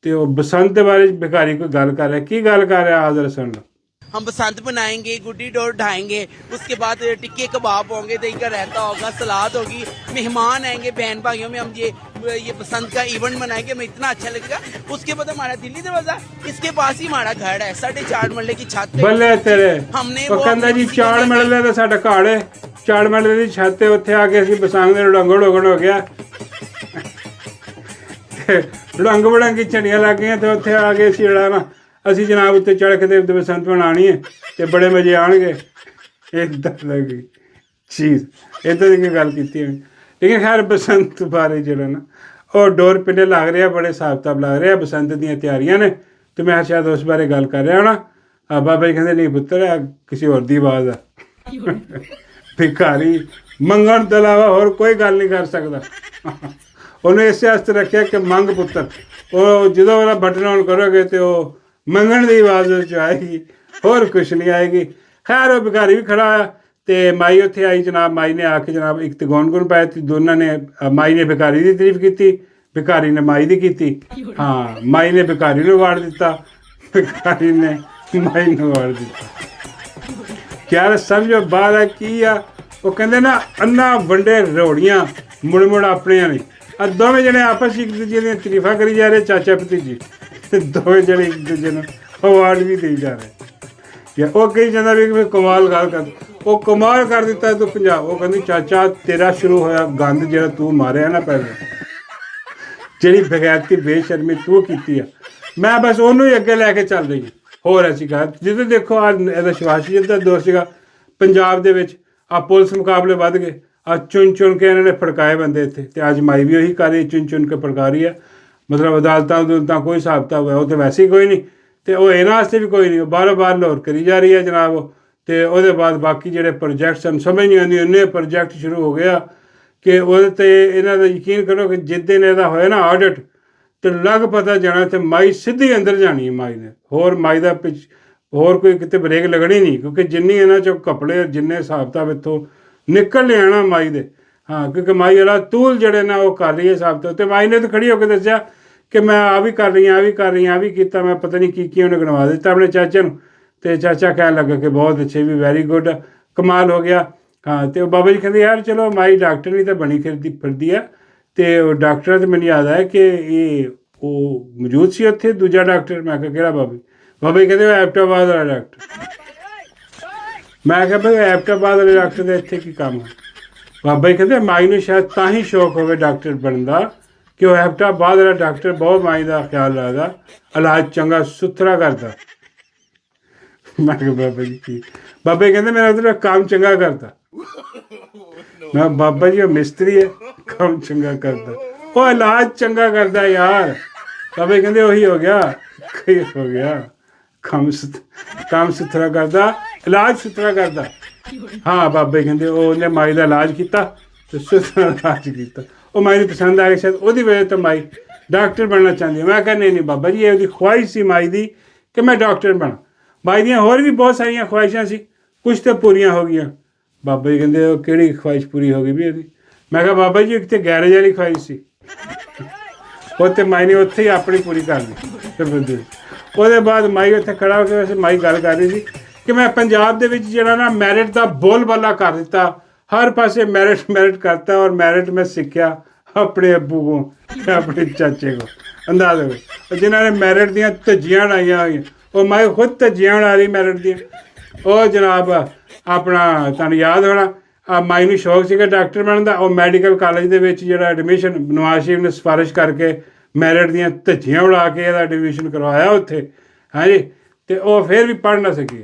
ਤੇ ਉਹ ਬਸੰਤ ਦੇ ਬਾਰੇ ਭਿਖਾਰੀ ਕੋਈ ਗੱਲ ਕਰ ਰਿਹਾ, ਕੀ ਗੱਲ ਕਰ ਰਿਹਾ ਆਦਰ ਸੁਣ ਲਓ। हम बसंत बनाएंगे, गुड्डी डोर ढाएंगे, उसके बाद टिक्के कबाब होंगे, दही का रायता होगा, सलाद होगी, मेहमान आएंगे, बहन भाइयों में हम ये बसंत का इवेंट मनाएंगे, हमें इतना अच्छा लगेगा। उसके बाद हमारा दिल्ली दरवाजा, इसके पास ही हमारा घर है, 4.5 मरले की छत पे। ਬੱਲੇ ਤੇਰੇ, हमने ਉਹ ਕਹਿੰਦਾ ਜੀ 4 ਮਰਲੇ ਦਾ ਸਾਡਾ ਘਰ ਹੈ, 4 ਮਰਲੇ ਦੀ ਛੱਤ ਤੇ ਉੱਥੇ ਆ ਕੇ ਅਸੀਂ ਬਸੰਤ ਦੇ ਰੰਗੜ ਹੋ ਗਿਆ, ਰੰਗ ਬੜੰਗੀ ਝੰਡੀਆਂ ਲੱਗ ਗਈਆਂ ਤੇ ਉੱਥੇ ਆ ਕੇ ਅਸੀਂ ਜਿਹੜਾ ਨਾ ਅਸੀਂ ਜਨਾਬ ਉੱਤੇ ਚੜ੍ਹ ਕੇ ਤੇ ਬਸੰਤ ਮਨਾਉਣੀ ਹੈ ਤੇ ਬੜੇ ਮਜ਼ੇ ਆਉਣਗੇ। ਇੱਦਾਂ ਦੀ ਚੀਜ਼, ਇੱਦਾਂ ਦੀ ਕੋਈ ਗੱਲ ਕੀਤੀ ਹੋਣੀ। ਲੇਕਿਨ ਖੈਰ ਬਸੰਤ ਬਾਰੇ ਜਿਹੜਾ ਨਾ ਉਹ ਡੋਰ ਪਿੰਡੇ ਲੱਗ ਰਿਹਾ, ਬੜੇ ਹਿਸਾਬ ਕਿਤਾਬ ਲੱਗ ਰਿਹਾ, ਬਸੰਤ ਦੀਆਂ ਤਿਆਰੀਆਂ ਨੇ। ਤੇ ਮੈਂ ਸ਼ਾਇਦ ਉਸ ਬਾਰੇ ਗੱਲ ਕਰ ਰਿਹਾ ਹੋਣਾ। ਬਾਬਾ ਜੀ ਕਹਿੰਦੇ ਨਹੀਂ ਪੁੱਤਰ ਆ ਕਿਸੇ ਹੋਰ ਦੀ ਆਵਾਜ਼ ਆ, ਭਿਖਾਰੀ ਮੰਗਣ ਤੋਂ ਇਲਾਵਾ ਹੋਰ ਕੋਈ ਗੱਲ ਨਹੀਂ ਕਰ ਸਕਦਾ। ਉਹਨੇ ਇਸੇ ਵਾਸਤੇ ਰੱਖਿਆ ਕਿ ਮੰਗ ਪੁੱਤਰ, ਉਹ ਜਦੋਂ ਉਹਦਾ ਬਟਨ ਆਨ ਕਰੋਗੇ ਤੇ ਉਹ ਮੰਗਣ ਦੀ ਆਵਾਜ਼ ਵਿੱਚ ਆਏਗੀ, ਹੋਰ ਕੁਛ ਨਹੀਂ ਆਏਗੀ। ਖੈਰ ਉਹ ਭਿਖਾਰੀ ਵੀ ਖੜਾ ਹੋਇਆ ਤੇ ਮਾਈ ਉੱਥੇ ਆਈ ਜਨਾਬ। ਮਾਈ ਨੇ ਆ ਕੇ ਜਨਾਬ ਇੱਕ ਤੇ ਗੁਣ ਪਾਇਆ ਤੇ ਦੋਨਾਂ ਨੇ, ਮਾਈ ਨੇ ਭਿਖਾਰੀ ਦੀ ਤਾਰੀਫ ਕੀਤੀ, ਭਿਖਾਰੀ ਨੇ ਮਾਈ ਦੀ ਕੀਤੀ। ਹਾਂ ਮਾਈ ਨੇ ਭਿਖਾਰੀ ਨੂੰ ਵਾੜ ਦਿੱਤਾ, ਭਿਖਾਰੀ ਨੇ ਮਾਈ ਨੂੰ ਵਾੜ ਦਿੱਤਾ। ਯਾਰ ਸਮਝੋ ਬਾਹਰ ਆ ਕੀ ਆ, ਉਹ ਕਹਿੰਦੇ ਨਾ ਅੰਨਾ ਵੰਡੇ ਰੋੜੀਆਂ ਮੁੜ ਆਪਣੀਆਂ ਨੇ। ਆ ਦੋਵੇਂ ਜਣੇ ਆਪਸ ਇੱਕ ਦੂਜੇ ਦੀਆਂ ਤਾਰੀਫਾਂ ਕਰੀ ਜਾ ਰਹੇ, ਚਾਚਾ ਭਤੀਜੀ, ਤੇ ਦੋਵੇਂ ਜਣੇ ਇੱਕ ਦੂਜੇ ਨੂੰ ਅਵਾਰਡ ਵੀ ਦੇਈ ਜਾ ਰਹੇ। ਜਾਂ ਉਹ ਕਹੀ ਜਾਂਦਾ ਵੀ ਕਮਾਲ ਗੱਲ ਕਰ, ਉਹ ਕਮਾਲ ਕਰ ਦਿੱਤਾ ਤੂੰ ਪੰਜਾਬ। ਉਹ ਕਹਿੰਦੀ ਚਾਚਾ ਤੇਰਾ ਸ਼ੁਰੂ ਹੋਇਆ ਗੰਦ ਜਿਹੜਾ ਤੂੰ ਮਾਰਿਆ ਨਾ ਪਹਿਲੇ, ਜਿਹੜੀ ਬਗੈਰਤੀ ਬੇਸ਼ਰਮੀ ਤੂੰ ਕੀਤੀ ਆ, ਮੈਂ ਬਸ ਉਹਨੂੰ ਹੀ ਅੱਗੇ ਲੈ ਕੇ ਚੱਲ ਰਹੀ ਹਾਂ। ਹੋਰ ਐਸੀ ਗੱਲ ਜਿੱਦਾਂ ਦੇਖੋ ਆ ਇਹਦਾ ਸ਼ਿਵਾਸ਼ੀ ਦਾ ਦੌਰ ਸੀਗਾ ਪੰਜਾਬ ਦੇ ਵਿੱਚ, ਆ ਪੁਲਿਸ ਮੁਕਾਬਲੇ ਵੱਧ ਗਏ, ਆ ਚੁਣ ਕੇ ਇਹਨਾਂ ਨੇ ਫੜਕਾਏ ਬੰਦੇ ਇੱਥੇ। ਤੇ ਅੱਜ ਮਾਈ ਵੀ ਉਹੀ ਕਰ ਰਹੀ, ਚੁਣ ਕੇ ਫੜਕਾ ਰਹੀ ਆ। ਮਤਲਬ ਅਦਾਲਤਾਂ ਕੋਈ ਹਿਸਾਬ ਕਿਤਾਬ ਹੈ ਉਹ ਤਾਂ ਵੈਸੇ ਹੀ ਕੋਈ ਨਹੀਂ, ਤੇ ਉਹ ਇਹਨਾਂ ਵਾਸਤੇ ਵੀ ਕੋਈ ਨਹੀਂ, ਉਹ ਬਾਹਰੋਂ ਬਾਹਰ ਲਾਹੌਰ ਕਰੀ ਜਾ ਰਹੀ ਹੈ ਜਨਾਬ। ਤੇ ਉਹਦੇ ਬਾਅਦ ਬਾਕੀ ਜਿਹੜੇ ਪ੍ਰੋਜੈਕਟਸ ਹਨ ਸਮਝ ਨਹੀਂ ਆਉਂਦੀ, ਇੰਨੇ ਪ੍ਰੋਜੈਕਟ ਸ਼ੁਰੂ ਹੋ ਗਿਆ ਕਿ ਉਹਦੇ 'ਤੇ ਇਹਨਾਂ ਦਾ ਯਕੀਨ ਕਰੋ ਕਿ ਜਿਸ ਦਿਨ ਇਹਦਾ ਹੋਇਆ ਨਾ ਆਡਿਟ ਤੇ ਲੱਗ ਪਤਾ ਜਾਣਾ ਤੇ ਮਾਈ ਸਿੱਧੀ ਅੰਦਰ ਜਾਣੀ ਹੈ ਮਾਈ ਨੇ। ਹੋਰ ਮਾਈ ਦਾ ਹੋਰ ਕੋਈ ਕਿਤੇ ਬ੍ਰੇਕ ਲੱਗਣੀ ਨਹੀਂ, ਕਿਉਂਕਿ ਜਿੰਨੀ ਇਹਨਾਂ 'ਚੋਂ ਕਪੜੇ ਜਿੰਨੇ ਹਿਸਾਬ ਕਿਤਾਬ ਇੱਥੋਂ ਨਿਕਲ ਲਿਆਣਾ ਮਾਈ ਦੇ। ਹਾਂ ਕਿਉਂਕਿ ਮਾਈ ਵਾਲਾ ਤੂਲ ਜਿਹੜੇ ਨਾ ਉਹ ਕਰ ਰਹੀ ਹੈ ਹਿਸਾਬ ਤੋਂ। ਤੇ ਮਾਈ ਨੇ ਤਾਂ ਖੜੀ ਹੋ ਕੇ ਦੱਸਿਆ ਕਿ ਮੈਂ ਆ ਵੀ ਕਰ ਰਹੀ ਹਾਂ, ਆ ਵੀ ਕਰ ਰਹੀ ਹਾਂ, ਆ ਵੀ ਕੀਤਾ, ਮੈਂ ਪਤਾ ਨਹੀਂ ਕੀ ਉਹਨੇ ਗਣਵਾ ਦਿੱਤਾ ਆਪਣੇ ਚਾਚੇ ਨੂੰ। ਤੇ ਚਾਚਾ ਕਹਿਣ ਲੱਗਾ ਕਿ ਬਹੁਤ ਅੱਛੇ, ਵੀ ਵੈਰੀ ਗੁੱਡ, ਕਮਾਲ ਹੋ ਗਿਆ। ਹਾਂ ਤੇ ਉਹ ਬਾਬਾ ਜੀ ਕਹਿੰਦੇ ਯਾਰ ਚਲੋ ਮਾਈ ਡਾਕਟਰ ਨਹੀਂ ਤਾਂ ਬਣੀ ਫਿਰਦੀ ਆ। ਤੇ ਉਹ ਡਾਕਟਰ ਤੇ ਮੈਨੂੰ ਯਾਦ ਆਇਆ ਕਿ ਇਹ ਉਹ ਮੌਜੂਦ ਸੀ ਉੱਥੇ ਦੂਜਾ ਡਾਕਟਰ। ਮੈਂ ਕਿਹਾ ਕਿਹੜਾ ਬਾਬਾ ਜੀ ਕਹਿੰਦੇ ਉਹ ਐਬਟਾਬਾਦ ਵਾਲਾ ਡਾਕਟਰ। ਮੈਂ ਕਿਹਾ ਭਾਈ ਐਬਟਾਬਾਦ ਵਾਲੇ ਡਾਕਟਰ ਦਾ ਇੱਥੇ ਕੀ ਕੰਮ ਹੈ? ਬਾਬਾ ਜੀ ਕਹਿੰਦੇ ਮਾਈ ਨੂੰ ਸ਼ਾਇਦ ਤਾਂ ਹੀ ਸ਼ੌਕ ਹੋਵੇ ਡਾਕਟਰ ਬਣਨ ਦਾ ਕਿ ਉਹ ਐਬਟਾਬਾਦ ਵਾਲਾ ਡਾਕਟਰ ਬਹੁਤ ਮਾਈ ਦਾ ਖਿਆਲ ਰੱਖਦਾ, ਇਲਾਜ ਚੰਗਾ ਸੁਥਰਾ ਕਰਦਾ। ਮੈਂ ਕਿਹਾ ਬਾਬਾ ਜੀ ਕੀ? ਬਾਬਾ ਜੀ ਕਹਿੰਦੇ ਮੇਰਾ ਉਹਦਾ ਕੰਮ ਚੰਗਾ ਕਰਦਾ। ਮੈਂ ਬਾਬਾ ਜੀ ਉਹ ਮਿਸਤਰੀ ਹੈ, ਕੰਮ ਚੰਗਾ ਕਰਦਾ, ਉਹ ਇਲਾਜ ਚੰਗਾ ਕਰਦਾ ਯਾਰ। ਬਾਬਾ ਜੀ ਕਹਿੰਦੇ ਉਹੀ ਹੋ ਗਿਆ ਕੰਮ ਸੁਥਰਾ ਕਰਦਾ, ਇਲਾਜ ਸੁਥਰਾ ਕਰਦਾ। ਹਾਂ ਬਾਬਾ ਜੀ ਕਹਿੰਦੇ ਉਹਨੇ ਮਾਈ ਦਾ ਇਲਾਜ ਕੀਤਾ ਤੇ ਸੁਥਰਾ ਇਲਾਜ ਕੀਤਾ। ਉਹ ਮਾਈ ਨੂੰ ਪਸੰਦ ਆ ਗਿਆ, ਸ਼ਾਇਦ ਉਹਦੀ ਵਜ੍ਹਾ ਤੋਂ ਮਾਈ ਡਾਕਟਰ ਬਣਨਾ ਚਾਹੁੰਦੀ ਹੈ। ਮੈਂ ਕਿਹਾ ਨਹੀਂ ਬਾਬਾ ਜੀ, ਇਹ ਉਹਦੀ ਖਵਾਹਿਸ਼ ਸੀ ਮਾਈ ਦੀ ਕਿ ਮੈਂ ਡਾਕਟਰ ਬਣਾ। ਮਾਈ ਦੀਆਂ ਹੋਰ ਵੀ ਬਹੁਤ ਸਾਰੀਆਂ ਖਵਾਹਿਸ਼ਾਂ ਸੀ, ਕੁਛ ਤਾਂ ਪੂਰੀਆਂ ਹੋ ਗਈਆਂ। ਬਾਬਾ ਜੀ ਕਹਿੰਦੇ ਉਹ ਕਿਹੜੀ ਖਵਾਹਿਸ਼ ਪੂਰੀ ਹੋ ਗਈ ਵੀ ਇਹਦੀ? ਮੈਂ ਕਿਹਾ ਬਾਬਾ ਜੀ ਇੱਕ ਤਾਂ ਗੈਰੇਜ ਵਾਲੀ ਖਵਾਹਿਸ਼ ਸੀ, ਉਹ ਤੇ ਮਾਈ ਨੇ ਉੱਥੇ ਹੀ ਆਪਣੀ ਪੂਰੀ ਕਰ ਲਈ। ਉਹਦੇ ਬਾਅਦ ਮਾਈ ਉੱਥੇ ਖੜਾ ਹੋ ਕੇ, ਵੈਸੇ ਮਾਈ ਗੱਲ ਕਰ ਰਹੀ ਸੀ ਕਿ ਮੈਂ ਪੰਜਾਬ ਦੇ ਵਿੱਚ ਜਿਹੜਾ ਨਾ ਮੈਰਿਟ ਦਾ ਬੋਲਬਾਲਾ ਕਰ ਦਿੱਤਾ, ਹਰ ਪਾਸੇ ਮੈਰਿਟ ਕਰਤਾ। ਔਰ ਮੈਰਿਟ ਮੈਂ ਸਿੱਖਿਆ ਆਪਣੇ ਅੱਬੂ ਕੋਲ, ਆਪਣੇ ਚਾਚੇ ਕੋਲ। ਅੰਦਾਜ਼ਾ ਕਰੋ ਜਿਨ੍ਹਾਂ ਨੇ ਮੈਰਿਟ ਦੀਆਂ ਧੱਜੀਆਂ ਉਡਾਈਆਂ ਹੋਈਆਂ, ਉਹ ਮਾਈ ਖੁਦ ਧੱਜੀਆਂ ਉਡਾ ਰਹੀ ਮੈਰਿਟ ਦੀਆਂ। ਉਹ ਜਨਾਬ ਆਪਣਾ ਤੁਹਾਨੂੰ ਯਾਦ ਹੋਣਾ ਆ ਮਾਈ ਨੂੰ ਸ਼ੌਕ ਸੀਗਾ ਡਾਕਟਰ ਬਣਨ ਦਾ। ਉਹ ਮੈਡੀਕਲ ਕਾਲਜ ਦੇ ਵਿੱਚ ਜਿਹੜਾ ਐਡਮਿਸ਼ਨ ਨਵਾਜ਼ ਸ਼ਰੀਫ ਨੇ ਸਿਫਾਰਿਸ਼ ਕਰਕੇ ਮੈਰਿਟ ਦੀਆਂ ਧੱਜੀਆਂ ਉਡਾ ਕੇ ਇਹਦਾ ਐਡਮਿਸ਼ਨ ਕਰਵਾਇਆ ਉੱਥੇ, ਹਾਂਜੀ। ਅਤੇ ਉਹ ਫਿਰ ਵੀ ਪੜ੍ਹ ਨਾ ਸਕੀ,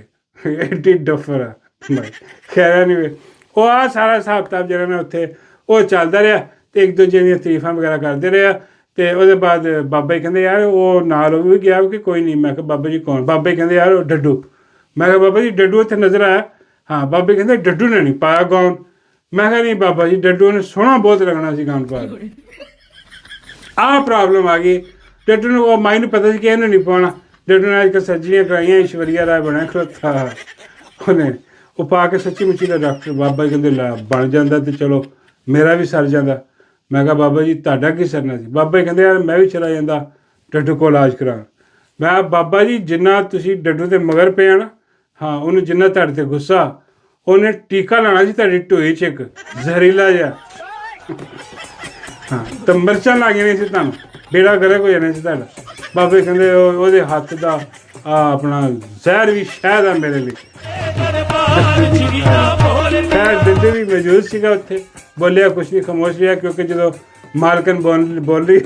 ਐਡੀ ਡਫਰ ਆ ਬਾਈ। ਖੈਰ ਨਹੀਂ, ਉਹ ਆਹ ਸਾਰਾ ਹਿਸਾਬ ਕਿਤਾਬ ਜਿਹੜਾ ਨਾ ਉੱਥੇ ਉਹ ਚੱਲਦਾ ਰਿਹਾ ਅਤੇ ਇੱਕ ਦੂਜੇ ਦੀਆਂ ਤਾਰੀਫਾਂ ਵਗੈਰਾ ਕਰਦੇ ਰਿਹਾ। ਅਤੇ ਉਹਦੇ ਬਾਅਦ ਬਾਬਾ ਜੀ ਕਹਿੰਦੇ ਯਾਰ ਉਹ ਨਾਲ ਉਹ ਵੀ ਗਿਆ ਕਿ ਕੋਈ ਨਹੀਂ। ਮੈਂ ਕਿਹਾ ਬਾਬਾ ਜੀ ਕੌਣ? ਬਾਬਾ ਜੀ ਕਹਿੰਦੇ ਯਾਰ ਉਹ ਡੱਡੂ। ਮੈਂ ਕਿਹਾ ਬਾਬਾ ਜੀ ਡੱਡੂ ਇੱਥੇ ਨਜ਼ਰ ਆਇਆ? ਹਾਂ। ਬਾਬਾ ਜੀ ਕਹਿੰਦੇ ਡੱਡੂ ਨੇ ਨਹੀਂ ਪਾਇਆ ਗਾਊਨ। ਮੈਂ ਕਿਹਾ ਨਹੀਂ ਬਾਬਾ ਜੀ, ਡੱਡੂ ਨੇ ਸੋਹਣਾ ਬਹੁਤ ਲੱਗਣਾ ਸੀ ਗਾਊਨ ਪਾ ਕੇ। ਆਹ ਪ੍ਰੋਬਲਮ ਆ ਗਈ ਡੱਡੂ ਨੂੰ। ਉਹ ਮਾਈ ਨੂੰ ਪਤਾ ਸੀ ਕਿ ਇਹਨੂੰ ਨਹੀਂ ਪਾਉਣਾ। ਡੱਡੂ ਨੇ ਅੱਜ ਕੱਲ੍ਹ ਸਰਜਰੀਆਂ ਕਰਾਈਆਂ, ਈਸ਼ਵਰੀਆ ਰਾਏ ਬਣਿਆ ਖਲੋਤਾ ਉਹਨੇ, ਉਹ ਪਾ ਕੇ ਸੱਚੀ ਮੁੱਚੀ ਦਾ ਡਾਕਟਰ। ਬਾਬਾ ਜੀ ਕਹਿੰਦੇ ਲੈ ਬਣ ਜਾਂਦਾ ਤਾਂ ਚਲੋ ਮੇਰਾ ਵੀ ਸਰ ਜਾਂਦਾ। ਮੈਂ ਕਿਹਾ ਬਾਬਾ ਜੀ ਤੁਹਾਡਾ ਕੀ ਸਰਨਾ ਸੀ? ਬਾਬਾ ਜੀ ਕਹਿੰਦੇ ਯਾਰ ਮੈਂ ਵੀ ਚਲਾ ਜਾਂਦਾ ਡੱਡੂ ਕੋਲ ਇਲਾਜ ਕਰਾਉਣ। ਮੈਂ ਕਿਹਾ ਬਾਬਾ ਜੀ ਜਿੰਨਾ ਤੁਸੀਂ ਡੱਡੂ ਦੇ ਮਗਰ ਪਏ ਨਾ, ਹਾਂ ਉਹਨੂੰ ਜਿੰਨਾ ਤੁਹਾਡੇ 'ਤੇ ਗੁੱਸਾ, ਉਹਨੇ ਟੀਕਾ ਲਾਉਣਾ ਸੀ ਤੁਹਾਡੀ ਢੋਈ 'ਚ ਇੱਕ ਜ਼ਹਿਰੀਲਾ ਜਿਹਾ, ਹਾਂ ਤਾਂ ਮਿਰਚਾਂ ਲੱਗ ਜਾਣੀਆਂ ਸੀ ਤੁਹਾਨੂੰ, ਬੇੜਾ ਗਰਕ ਹੋ ਜਾਣਾ ਸੀ ਤੁਹਾਡਾ। ਬਾਬੇ ਕਹਿੰਦੇ ਉਹਦੇ ਹੱਥ ਦਾ ਆਪਣਾ ਜ਼ਹਿਰ ਵੀ ਸ਼ਹਿਦ ਆ ਮੇਰੇ ਲਈ। ਖੈਰ ਦਿੰਦੇ ਵੀ ਮੌਜੂਦ ਸੀਗਾ ਉੱਥੇ, ਬੋਲਿਆ ਕੁਛ ਨਹੀਂ, ਖਾਮੋਸ਼ ਰਿਹਾ ਕਿਉਂਕਿ ਜਦੋਂ ਮਾਲਕਨ ਬੋਲ ਰਹੀ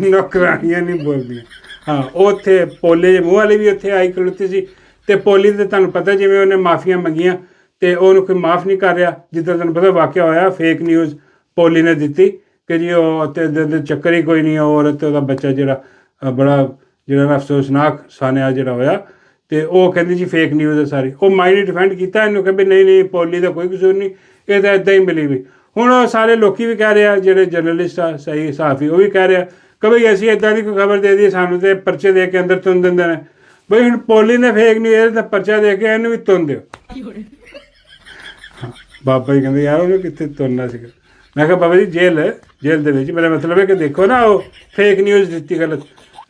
ਨੌਕਰਾਣੀਆਂ ਨਹੀਂ ਬੋਲਦੀਆਂ। ਹਾਂ ਉਹ ਉੱਥੇ ਪੋਲੇ ਦੇ ਮੂੰਹ ਵਾਲੀ ਵੀ ਉੱਥੇ ਆਈ ਖਲੋਤੀ ਸੀ। ਅਤੇ ਪੋਲੀ ਦੇ ਤੁਹਾਨੂੰ ਪਤਾ ਜਿਵੇਂ ਉਹਨੇ ਮਾਫੀਆਂ ਮੰਗੀਆਂ ਅਤੇ ਉਹਨੂੰ ਕੋਈ ਮਾफ़ ਨਹੀਂ ਕਰ ਰਿਹਾ। ਜਿੱਦਾਂ ਤੁਹਾਨੂੰ ਪਤਾ ਵਾਕਿਆ ਹੋਇਆ, ਫੇਕ ਨਿਊਜ਼ ਪੋਲੀ ਨੇ ਦਿੱਤੀ ਕਿ ਜੀ ਉਹ ਅਤੇ ਚੱਕਰ ਹੀ ਕੋਈ ਨਹੀਂ, ਔਰਤ ਅਤੇ ਉਹਦਾ ਬੱਚਾ ਜਿਹੜਾ ਬੜਾ ਜਿਹੜਾ ਅਫਸੋਸਨਾਕ ਸਾਨਿਆ ਜਿਹੜਾ ਹੋਇਆ, ਅਤੇ ਉਹ ਕਹਿੰਦੀ ਜੀ ਫੇਕ ਨਿਊਜ਼ ਹੈ ਸਾਰੀ। ਉਹ ਮਾਈ ਨੇ ਡਿਫੈਂਡ ਕੀਤਾ ਇਹਨੂੰ ਕਿ ਵੀ ਨਹੀਂ ਪੋਲੀ ਦਾ ਕੋਈ ਕਸੂਰ ਨਹੀਂ, ਇਹ ਤਾਂ ਇੱਦਾਂ ਹੀ ਮਿਲੀ ਵੀ। ਹੁਣ ਉਹ ਸਾਰੇ ਲੋਕ ਵੀ ਕਹਿ ਰਹੇ ਆ, ਜਿਹੜੇ ਜਰਨਲਿਸਟ ਆ ਸਹੀ ਸਾਫੀ, ਉਹ ਵੀ ਕਹਿ ਰਿਹਾ ਕਿ ਬਈ ਅਸੀਂ ਇੱਦਾਂ ਦੀ ਕੋਈ ਖਬਰ ਦੇ ਦਈਏ ਸਾਨੂੰ ਤਾਂ ਪਰਚੇ ਦੇ ਕੇ ਅੰਦਰ ਤੁੰਨ ਦਿੰਦੇ ਨੇ। ਬਈ ਹੁਣ ਪੋਲੀ ਨੇ ਫੇਕ ਨਿਊਜ਼ ਇਹਦਾ ਤਾਂ ਪਰਚਾ ਦੇ ਕੇ ਇਹਨੂੰ ਵੀ ਤੁੰਨ ਦਿਓ। ਬਾਬਾ ਜੀ ਕਹਿੰਦੇ ਯਾਰ ਉਹਨੂੰ ਕਿੱਥੇ ਤੁੰਨਣਾ ਸੀਗਾ। ਮੈਂ ਕਿਹਾ ਬਾਬਾ ਜੀ ਜੇਲ੍ਹ ਦੇ ਵਿੱਚ, ਮੇਰਾ ਮਤਲਬ ਹੈ ਕਿ ਦੇਖੋ ਨਾ ਉਹ ਫੇਕ ਨਿਊਜ਼ ਦਿੱਤੀ ਗਲਤ,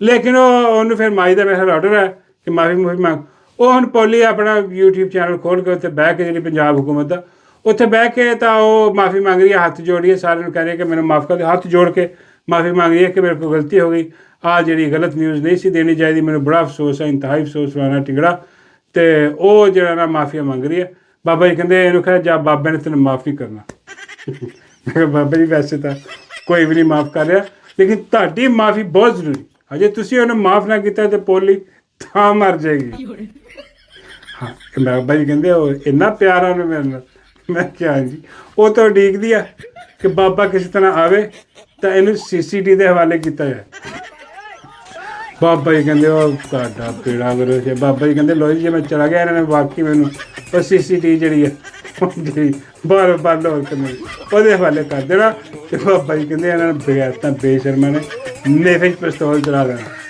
ਲੇਕਿਨ ਉਹਨੂੰ ਫਿਰ ਮਾਈ ਦਾ ਮੇਰਾ ਆਰਡਰ ਹੈ ਕਿ ਮਾਫੀ ਮੰਗ। ਉਹ ਹੁਣ ਪੋਲੀ ਆਪਣਾ YouTube ਚੈਨਲ ਖੋਲ੍ਹ ਕੇ ਉੱਥੇ ਬਹਿ ਕੇ, ਜਿਹੜੀ ਪੰਜਾਬ ਹੁਕੂਮਤ ਦਾ, ਉੱਥੇ ਬਹਿ ਕੇ ਤਾਂ ਉਹ ਮਾਫੀ ਮੰਗ ਰਹੀ ਹੈ, ਹੱਥ ਜੋੜ ਰਹੀ ਹੈ, ਸਾਰਿਆਂ ਨੂੰ ਕਹਿ ਰਹੀ ਹੈ ਕਿ ਮੈਨੂੰ ਮਾਫ ਕਰ ਦਿਓ, ਹੱਥ ਜੋੜ ਕੇ ਮਾਫੀ ਮੰਗ ਰਹੀ ਹੈ ਕਿ ਮੇਰੇ ਕੋਲ ਗਲਤੀ ਹੋ ਗਈ, ਆਹ ਜਿਹੜੀ ਗਲਤ ਨਿਊਜ਼ ਨਹੀਂ ਸੀ ਦੇਣੀ ਚਾਹੀਦੀ, ਮੈਨੂੰ ਬੜਾ ਅਫਸੋਸ ਹੈ, ਇੰਤਹਾਈ ਅਫਸੋਸ ਫਲਾਣਾ ਟਿਗੜਾ। ਅਤੇ ਉਹ ਜਿਹੜਾ ਨਾ ਮਾਫੀਆ ਮੰਗ ਰਹੀ ਹੈ। ਬਾਬਾ ਜੀ ਕਹਿੰਦੇ ਇਹਨੂੰ ਕਹਿ ਜਾ ਬਾਬੇ ਨੇ ਤੈਨੂੰ ਮਾਫ ਨਹੀਂ ਕਰਨਾ। ਮੈਂ ਕਿਹਾ ਬਾਬਾ ਜੀ ਵੈਸੇ ਤਾਂ ਕੋਈ ਵੀ ਨਹੀਂ ਮਾਫ ਕਰ ਰਿਹਾ, ਲੇਕਿਨ ਤੁਹਾਡੀ ਮਾਫੀ ਬਹੁਤ ਜ਼ਰੂਰੀ। ਅਜੇ ਤੁਸੀਂ ਉਹਨੂੰ ਮਾਫ ਨਾ ਕੀਤਾ ਤਾਂ ਪੋਲੀ ਤਾਂ ਮਰ ਜਾਏਗੀ। ਹਾਂ ਬਾਬਾ ਜੀ ਕਹਿੰਦੇ ਉਹ ਇੰਨਾ ਪਿਆਰ ਆ ਉਹਨੂੰ ਮੇਰੇ ਨਾਲ। ਮੈਂ ਕਿਹਾ ਜੀ ਉਹ ਤਾਂ ਉਡੀਕਦੀ ਆ ਕਿ ਬਾਬਾ ਕਿਸੇ ਤਰ੍ਹਾਂ ਆਵੇ ਤਾਂ ਇਹਨੂੰ CCTV ਦੇ ਹਵਾਲੇ ਕੀਤਾ ਜਾਏ। ਬਾਬਾ ਜੀ ਕਹਿੰਦੇ ਉਹ ਤੁਹਾਡਾ ਪੀੜਾ ਕਰੋ। ਬਾਬਾ ਜੀ ਕਹਿੰਦੇ ਲੋ ਜੀ ਜੇ ਮੈਂ ਚਲਾ ਗਿਆ ਇਹਨਾਂ ਨੇ ਵਾਕਈ ਮੈਨੂੰ ਉਹ CCTV ਜਿਹੜੀ ਹੈ ਜਿਹੜੀ ਬਾਰ ਬੰਦ ਹੋ ਕੇ ਉਹਦੇ ਹਵਾਲੇ ਕਰ ਦੇਣਾ। ਅਤੇ ਬਾਬਾ ਜੀ ਕਹਿੰਦੇ ਇਹਨਾਂ ਨੇ ਬਗੈਰ ਤਾਂ ਬੇਸ਼ਰਮਾਂ ਨੇ ਨੇਫੇ 'ਚ ਪਿਸਤੌਲ ਚਲਾ ਦੇਣਾ।